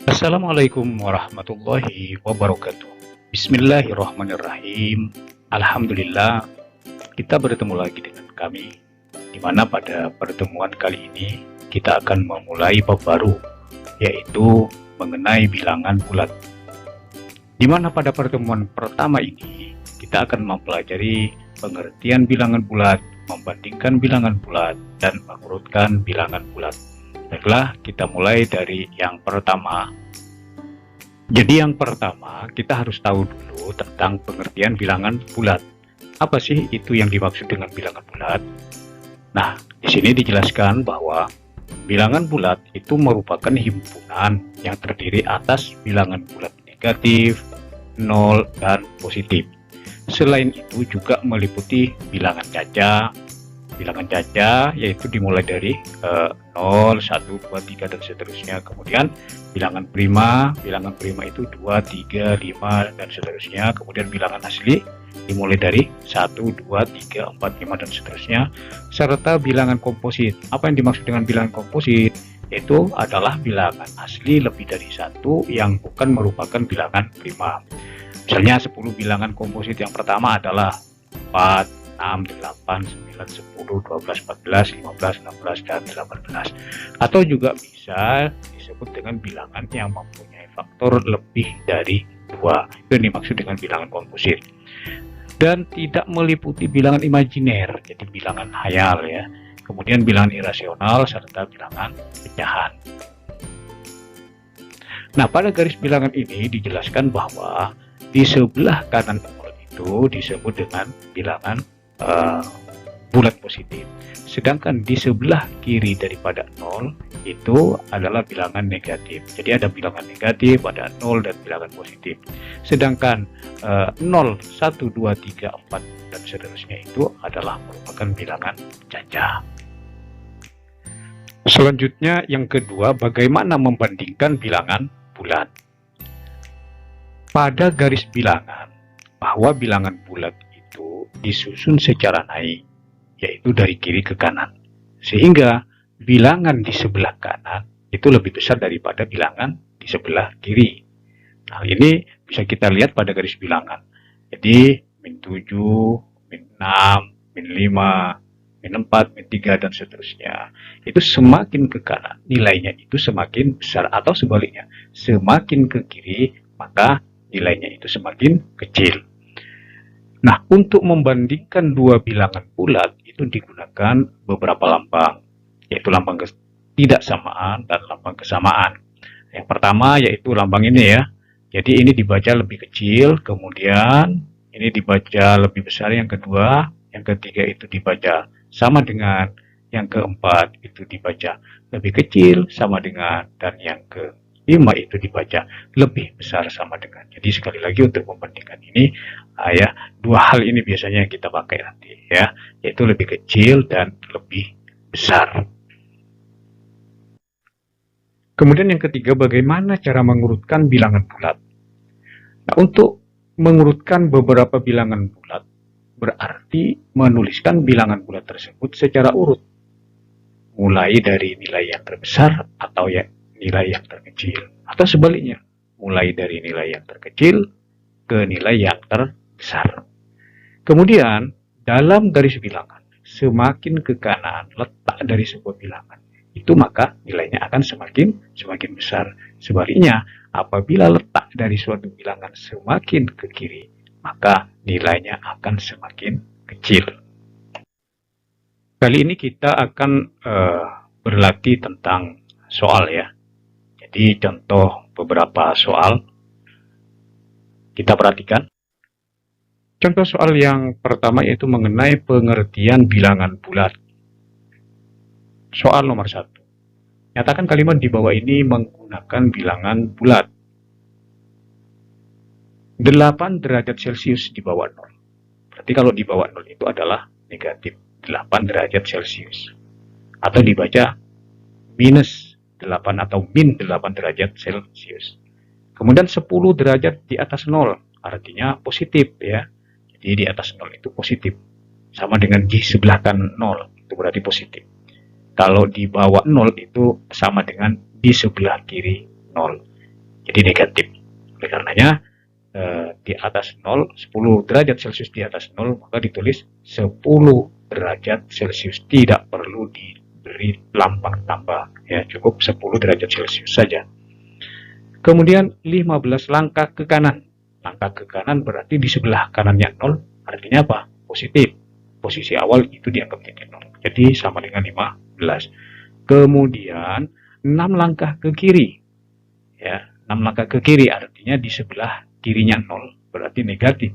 Assalamualaikum warahmatullahi wabarakatuh. Bismillahirrahmanirrahim. Alhamdulillah, kita bertemu lagi dengan kami, di mana pada pertemuan kali ini kita akan memulai bab baru, yaitu mengenai bilangan bulat. Di mana pada pertemuan pertama ini kita akan mempelajari pengertian bilangan bulat, membandingkan bilangan bulat, dan mengurutkan bilangan bulat. Baiklah, kita mulai dari yang pertama. Jadi yang pertama, kita harus tahu dulu tentang pengertian bilangan bulat. Apa sih itu yang dimaksud dengan bilangan bulat? Nah, di sini dijelaskan bahwa bilangan bulat itu merupakan himpunan yang terdiri atas bilangan bulat negatif, nol, dan positif. Selain itu juga meliputi bilangan caca. Bilangan caca yaitu dimulai dari 0, 1, 2, 3 dan seterusnya. Kemudian bilangan prima itu 2, 3, 5 dan seterusnya. Kemudian bilangan asli dimulai dari 1, 2, 3, 4, 5 dan seterusnya. Serta bilangan komposit. Apa yang dimaksud dengan bilangan komposit? Itu adalah bilangan asli lebih dari 1 yang bukan merupakan bilangan prima. Misalnya 10 bilangan komposit yang pertama adalah 4, 6, 8, 9, 10, 12, 14, 15, 16, dan 18. Atau juga bisa disebut dengan bilangan yang mempunyai faktor lebih dari 2. Itu yang dimaksud dengan bilangan komposit. Dan tidak meliputi bilangan imajiner, jadi bilangan hayal ya. Kemudian bilangan irasional serta bilangan pecahan. Nah, pada garis bilangan ini dijelaskan bahwa di sebelah kanan itu disebut dengan bilangan bulat positif, sedangkan di sebelah kiri daripada 0 itu adalah bilangan negatif. Jadi ada bilangan negatif, ada 0 dan bilangan positif. Sedangkan 0, 1, 2, 3, 4 dan seterusnya itu adalah merupakan bilangan caca. Selanjutnya yang kedua, bagaimana membandingkan bilangan bulat. Pada garis bilangan, bahwa bilangan bulat disusun secara naik, yaitu dari kiri ke kanan, sehingga bilangan di sebelah kanan itu lebih besar daripada bilangan di sebelah kiri. Nah, ini bisa kita lihat pada garis bilangan. Jadi min 7, min 6, min 5, min 4, min 3 dan seterusnya. Itu semakin ke kanan nilainya itu semakin besar, atau sebaliknya, semakin ke kiri maka nilainya itu semakin kecil. Nah, untuk membandingkan dua bilangan bulat itu digunakan beberapa lambang, yaitu lambang ketidaksamaan dan lambang kesamaan. Yang pertama yaitu lambang ini ya. Jadi ini dibaca lebih kecil, kemudian ini dibaca lebih besar yang kedua, yang ketiga itu dibaca sama dengan, yang keempat itu dibaca lebih kecil sama dengan, dan yang kelima itu dibaca lebih besar sama dengan. Jadi sekali lagi untuk membandingkan ini ya, dua hal ini biasanya yang kita pakai nanti ya, yaitu lebih kecil dan lebih besar. Kemudian yang ketiga, bagaimana cara mengurutkan bilangan bulat. Nah, untuk mengurutkan beberapa bilangan bulat berarti menuliskan bilangan bulat tersebut secara urut, mulai dari nilai yang terbesar atau ya nilai yang terkecil, atau sebaliknya, mulai dari nilai yang terkecil ke nilai yang terbesar. Kemudian dalam garis bilangan, semakin ke kanan letak dari sebuah bilangan itu, maka nilainya akan semakin besar. Sebaliknya, apabila letak dari suatu bilangan semakin ke kiri, maka nilainya akan semakin kecil. Kali ini kita akan berlatih tentang soal ya. Jadi contoh beberapa soal kita perhatikan. Contoh soal yang pertama yaitu mengenai pengertian bilangan bulat. Soal nomor 1. Nyatakan kalimat di bawah ini menggunakan bilangan bulat. 8 derajat Celcius di bawah 0. Berarti kalau di bawah 0 itu adalah negatif 8 derajat Celcius. Atau dibaca minus 8 atau min 8 derajat Celcius. Kemudian 10 derajat di atas 0, artinya positif ya. Jadi di atas 0 itu positif. Sama dengan di sebelah kanan 0, itu berarti positif. Kalau di bawah 0 itu sama dengan di sebelah kiri 0. jadi negatif. Oleh karenanya di atas 0, 10 derajat Celcius di atas 0, maka ditulis 10 derajat Celcius, tidak perlu diberi lambang tambah ya, cukup 10 derajat Celcius saja. Kemudian 15 langkah ke kanan. Langkah ke kanan berarti di sebelah kanannya 0, artinya apa? Positif. Posisi awal itu dianggap jadi 0, jadi sama dengan 15. Kemudian 6 langkah ke kiri ya, 6 langkah ke kiri artinya di sebelah kirinya 0, berarti negatif.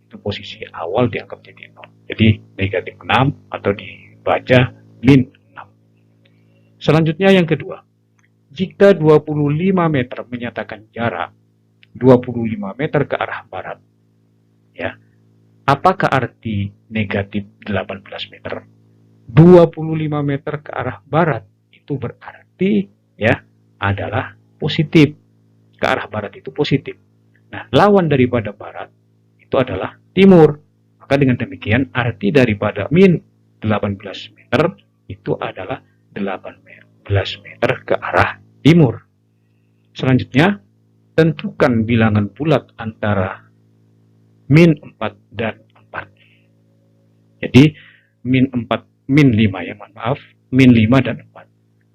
Itu posisi awal dianggap jadi 0, jadi negatif 6 atau dibaca min 6. Selanjutnya yang kedua, jika 25 meter menyatakan jarak 25 meter ke arah barat ya, apakah arti negatif 18 meter? 25 meter ke arah barat itu berarti ya adalah positif. Ke arah barat itu positif. Nah, lawan daripada barat itu adalah timur. Maka dengan demikian arti daripada min 18 meter itu adalah 18 meter ke arah timur. Selanjutnya, tentukan bilangan bulat antara min 4 dan 4. Jadi min 5 ya, maaf, min 5 dan 4.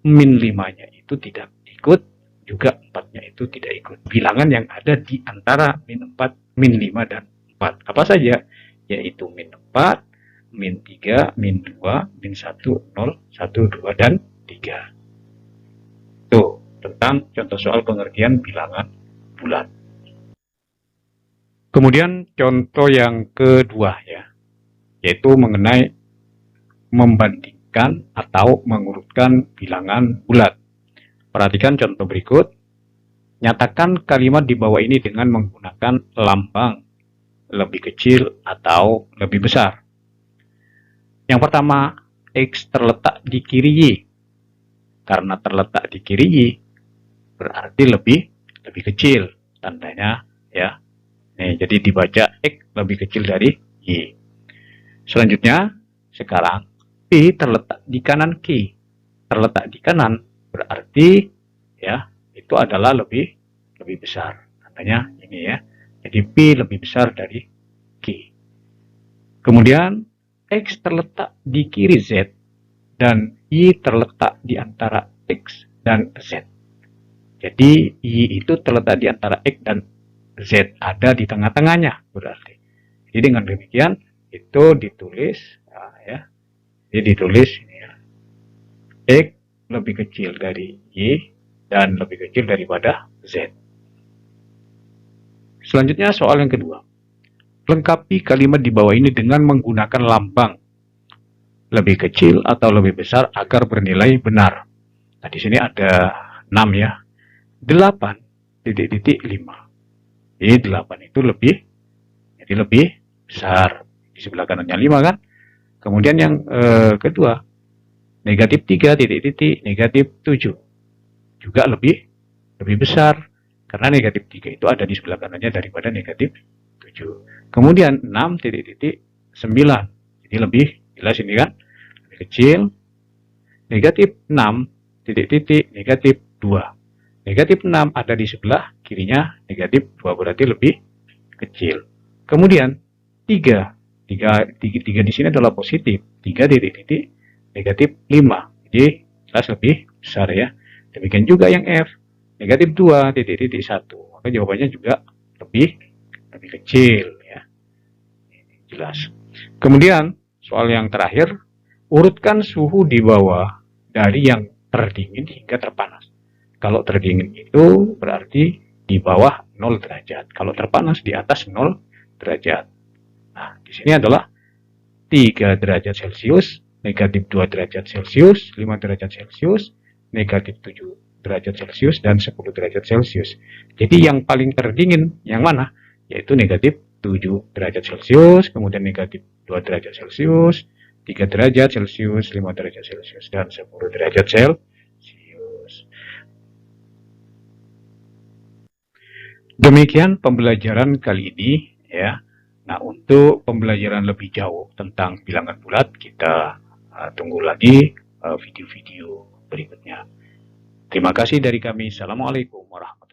Min 5-nya itu tidak ikut, juga 4-nya itu tidak ikut. Bilangan yang ada di antara min 4, min 5 dan 4 apa saja? Yaitu min 4, min 3, min 2, min 1, 0, 1, 2, dan 3. Tuh, tentang contoh soal pengertian bilangan bulat. Kemudian contoh yang kedua ya, yaitu mengenai membandingkan atau mengurutkan bilangan bulat. Perhatikan contoh berikut. Nyatakan kalimat di bawah ini dengan menggunakan lambang lebih kecil atau lebih besar. Yang pertama, X terletak di kiri Y. Karena terletak di kiri Y, berarti lebih kecil. Tandanya ya. Nih, jadi dibaca X lebih kecil dari Y. Selanjutnya, sekarang P terletak di kanan Q. Terletak di kanan berarti ya itu adalah lebih besar. Tandanya ini ya. Jadi P lebih besar dari Q. Kemudian X terletak di kiri Z dan Y terletak di antara X dan Z. Jadi Y itu terletak di antara X dan Z, ada di tengah-tengahnya berarti. Jadi dengan demikian itu ditulis ya. Jadi ditulis ini ya, X lebih kecil dari Y dan lebih kecil daripada Z. Selanjutnya soal yang kedua. Lengkapi kalimat di bawah ini dengan menggunakan lambang lebih kecil atau lebih besar agar bernilai benar. Nah, di sini ada 6 ya. 8,5. Jadi 8 itu lebih besar. Di sebelah kanannya 5 kan. Kemudian yang kedua, negatif 3, negatif 7. Juga lebih besar. Karena negatif 3 itu ada di sebelah kanannya daripada negatif 7. Kemudian 6, 9. Jadi lebih jelas ini kan. Lebih kecil. Negatif 6, negatif 2. Negatif 6 ada di sebelah kirinya, negatif 2 berarti lebih kecil. Kemudian 3 di sini adalah positif. 3 negatif 5. Jadi jelas lebih besar ya. Demikian juga yang F. Negatif 2 1. Maka jawabannya juga lebih kecil ya. Ini jelas. Kemudian soal yang terakhir, urutkan suhu di bawah dari yang terdingin hingga terpanas. Kalau terdingin itu berarti di bawah 0 derajat. Kalau terpanas di atas 0 derajat. Nah, di sini adalah 3 derajat Celcius, negatif 2 derajat Celcius, 5 derajat Celcius, negatif 7 derajat Celcius, dan 10 derajat Celcius. Jadi yang paling terdingin yang mana? Yaitu negatif 7 derajat Celcius, kemudian negatif 2 derajat Celcius, 3 derajat Celcius, 5 derajat Celcius, dan 10 derajat Celcius. Demikian pembelajaran kali ini ya. Nah, untuk pembelajaran lebih jauh tentang bilangan bulat, kita tunggu lagi video-video berikutnya. Terima kasih dari kami. Assalamualaikum warahmatullahi wabarakatuh.